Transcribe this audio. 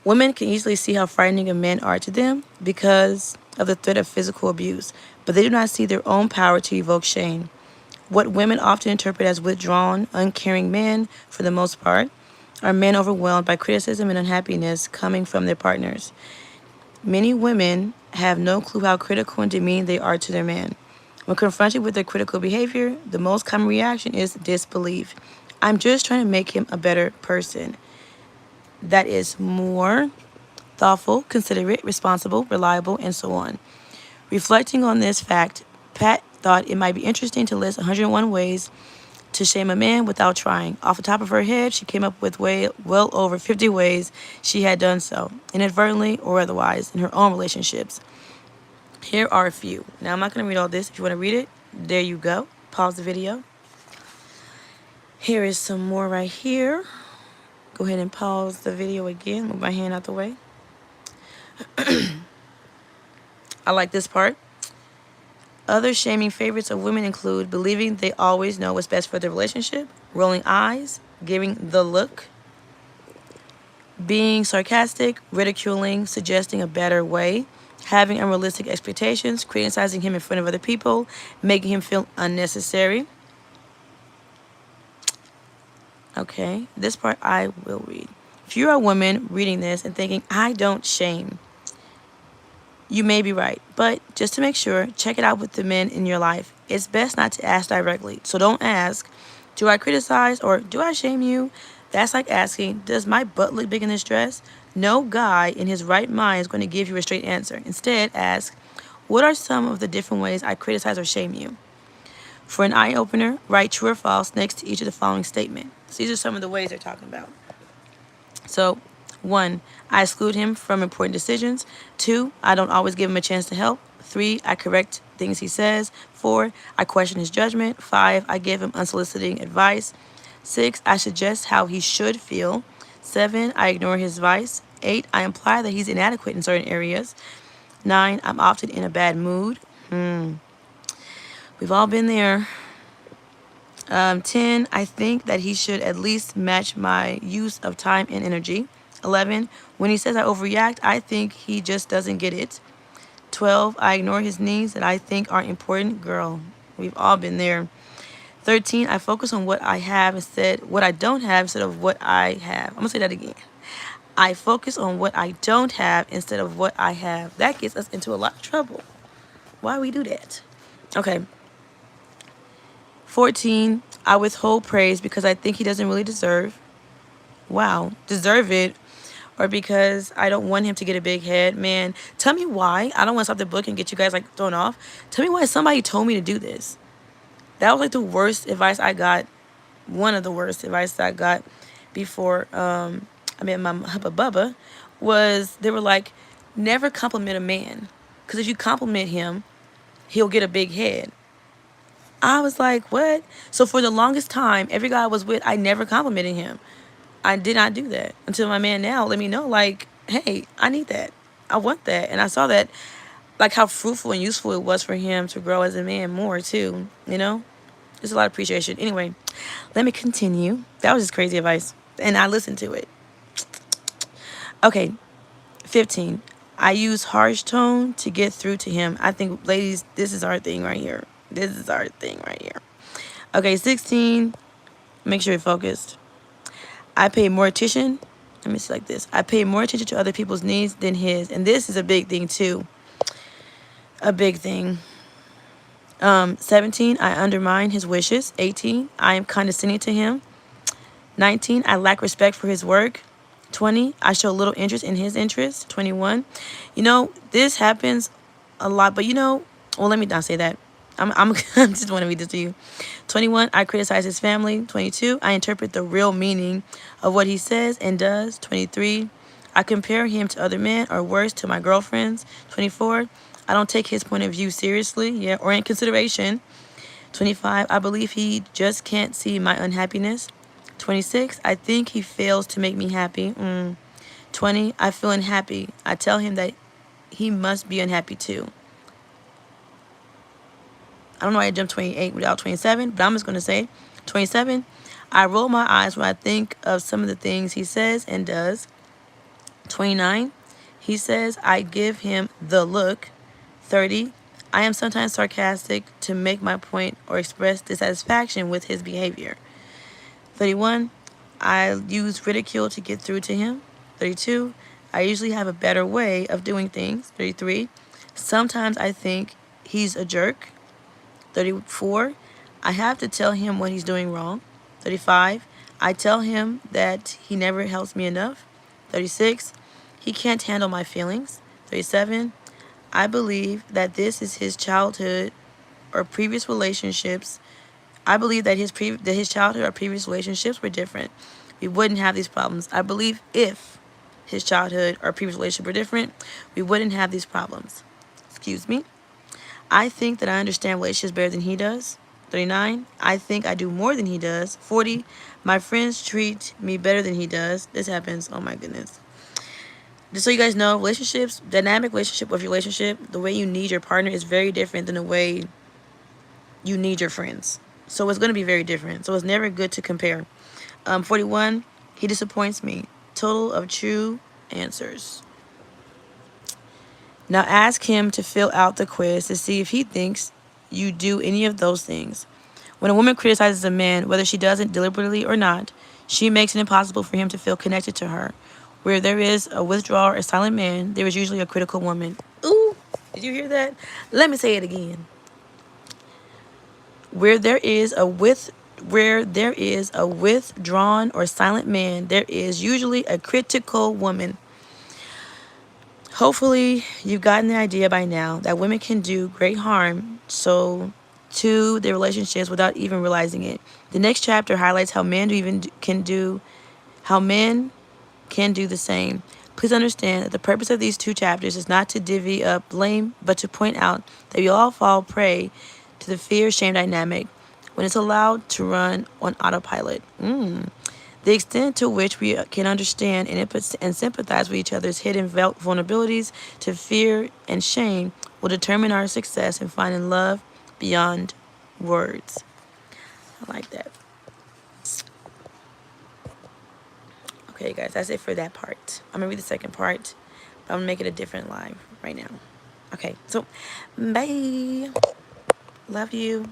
Women can easily see how frightening men are to them because of the threat of physical abuse, but they do not see their own power to evoke shame. What women often interpret as withdrawn, uncaring men, for the most part, are men overwhelmed by criticism and unhappiness coming from their partners. Many women have no clue how critical and demeaning they are to their man. When confronted with their critical behavior, the most common reaction is disbelief. I'm just trying to make him a better person. That is more thoughtful, considerate, responsible, reliable, and so on. Reflecting on this fact, Pat thought it might be interesting to list 101 ways to shame a man without trying. Off the top of her head, she came up with well over 50 ways she had done so, inadvertently or otherwise, in her own relationships. Here are a few. Now, I'm not going to read all this. If you want to read it, there you go. Pause the video. Here is some more right here. Go ahead and pause the video again. Move my hand out the way. I like this part. Other shaming favorites of women include believing they always know what's best for their relationship, rolling eyes, giving the look, being sarcastic, ridiculing, suggesting a better way, having unrealistic expectations, criticizing him in front of other people, making him feel unnecessary. Okay, this part I will read. If you're a woman reading this and thinking, I don't shame, you may be right, but just to make sure, check it out with the men in your life. It's best not to ask directly. So don't ask, do I criticize or do I shame you? That's like asking, does my butt look big in this dress? No guy in his right mind is going to give you a straight answer. Instead, ask, what are some of the different ways I criticize or shame you? For an eye-opener, write true or false next to each of the following statements. So these are some of the ways they're talking about. So, 1, I exclude him from important decisions. 2, I don't always give him a chance to help. 3, I correct things he says. 4, I question his judgment. 5, I give him unsolicited advice. 6, I suggest how he should feel. 7, I ignore his advice. 8, I imply that he's inadequate in certain areas. 9, I'm often in a bad mood. We've all been there. 10, I think that he should at least match my use of time and energy. 11, when he says I overreact, I think he just doesn't get it. 12, I ignore his needs that I think aren't important. Girl, we've all been there. 13, I focus on what I have instead, what I don't have instead of what I have. I'm going to say that again. I focus on what I don't have instead of what I have. That gets us into a lot of trouble. Why we do that? Okay. 14, I withhold praise because I think he doesn't really deserve it, or because I don't want him to get a big head. Man, tell me why. I don't want to stop the book and get you guys like thrown off. Tell me why somebody told me to do this. That was like the worst advice I got. One of the worst advice I got before I met my hubba bubba was they were like, never compliment a man, because if you compliment him, he'll get a big head. I was like, what? So for the longest time, every guy I was with, I never complimented him. I did not do that until my man now let me know, like, hey, I need that. I want that. And I saw that, like, how fruitful and useful it was for him to grow as a man more, too. You know? There's a lot of appreciation. Anyway, let me continue. That was just crazy advice. And I listened to it. Okay, 15. I use harsh tone to get through to him. I think, ladies, this is our thing right here. This is our thing right here. Okay, 16. Make sure you're focused. I pay more attention. Let me see like this. I pay more attention to other people's needs than his. And this is a big thing, too. A big thing. 17. I undermine his wishes. 18. I am condescending to him. 19. I lack respect for his work. 20. I show little interest in his interests. 21. You know, this happens a lot. But, you know, well, let me not say that. I'm just want to read this to you. 21, I criticize his family. 22, I interpret the real meaning of what he says and does. 23, I compare him to other men, or worse, to my girlfriends. 24, I don't take his point of view seriously, or in consideration. 25, I believe he just can't see my unhappiness. 26, I think he fails to make me happy. 20, I feel unhappy. I tell him that he must be unhappy too. I don't know why I jumped 28 without 27, but I'm just going to say 27. I roll my eyes when I think of some of the things he says and does. 29, he says I give him the look. 30, I am sometimes sarcastic to make my point or express dissatisfaction with his behavior. 31, I use ridicule to get through to him. 32, I usually have a better way of doing things. 33, sometimes I think he's a jerk. 34, I have to tell him what he's doing wrong. 35, I tell him that he never helps me enough. 36, he can't handle my feelings. 37, I believe that this is his childhood or previous relationships. I believe that his childhood or previous relationships were different. We wouldn't have these problems. I believe if his childhood or previous relationship were different, we wouldn't have these problems. Excuse me. I think that I understand relationships better than he does. 39, I think I do more than he does. 40, my friends treat me better than he does. This happens. Oh my goodness. Just so you guys know, relationships, dynamic relationship with your relationship, the way you need your partner is very different than the way you need your friends. So it's going to be very different. So it's never good to compare. 41, he disappoints me. Total of true answers. Now ask him to fill out the quiz to see if he thinks you do any of those things. When a woman criticizes a man, whether she does it deliberately or not, she makes it impossible for him to feel connected to her. Where there is a withdrawer or silent man, there is usually a critical woman. Ooh, did you hear that? Let me say it again. Where there is a withdrawn or silent man, there is usually a critical woman. Hopefully, you've gotten the idea by now that women can do great harm to their relationships without even realizing it. The next chapter highlights how men can do the same. Please understand that the purpose of these two chapters is not to divvy up blame, but to point out that we all fall prey to the fear-shame dynamic when it's allowed to run on autopilot. The extent to which we can understand and sympathize with each other's hidden vulnerabilities to fear and shame will determine our success in finding love beyond words. I like that. Okay, guys, that's it for that part. I'm going to read the second part, but I'm going to make it a different live right now. Okay, so bye. Love you.